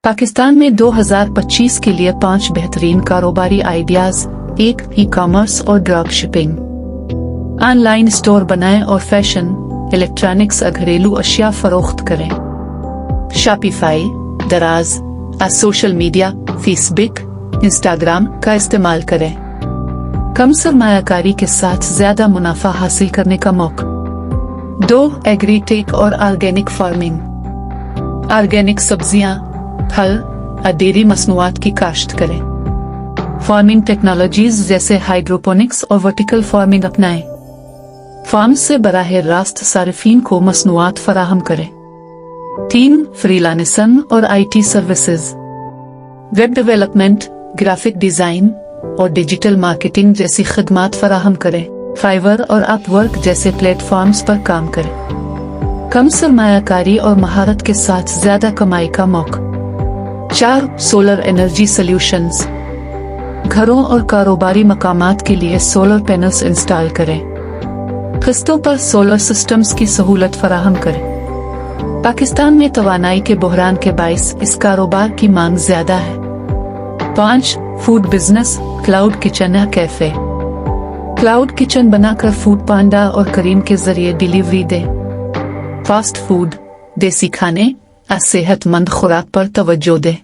पाकिस्तान में 2025 के लिए 5 बेहतरीन कारोबारी आइडियाज। 1. ई कॉमर्स और ड्रॉप शिपिंग। ऑनलाइन स्टोर बनाएं और फैशन, इलेक्ट्रॉनिक्स और घरेलू अशिया फरोख्त करें। शॉपिफाई, दराज, सोशल मीडिया, फेसबुक, इंस्टाग्राम का इस्तेमाल करें। कम सरमायाकारी के साथ ज्यादा मुनाफा हासिल करने का मौका। 2. एग्रीटेक और ऑर्गेनिक फार्मिंग। ऑर्गेनिक सब्जियां, फल और डेयरी मसनूआत की काश्त करें। फार्मिंग टेक्नोलॉजीज जैसे हाइड्रोपोनिक्स और वर्टिकल फार्मिंग अपनाएं। फार्म से बराह रास्त सारिफीन को मसनूआत फराहम करें। 3. फ्रीलांसिंग और IT services. Web development, graphic design और डिजिटल मार्केटिंग जैसी खिदमात फराहम करें। फाइवर और अपवर्क जैसे प्लेटफॉर्म्स पर काम करें। कम सरमायाकारी और महारत के साथ ज्यादा कमाई का मौका। 4. Solar energy solutions. घरों और कारोबारी मकामात के लिए सोलर पैनल्स इंस्टॉल करें। किस्तों पर सोलर सिस्टम्स की सहूलत फराहम करें। पाकिस्तान में तवानाई के बहरान के बाइस इस कारोबार की मांग ज्यादा है। 5. फूड बिजनेस, क्लाउड किचन या कैफे। क्लाउड किचन बनाकर फूड पांडा और करीम के जरिए डिलीवरी दे। फास्ट फूड, देसी खाने और सेहतमंद खुराक पर तवज्जो दे।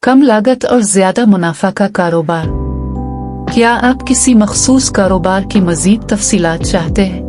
कम लागत और ज्यादा मुनाफा का कारोबार। क्या आप किसी मखसूस कारोबार की मजीद तफसीलात चाहते हैं?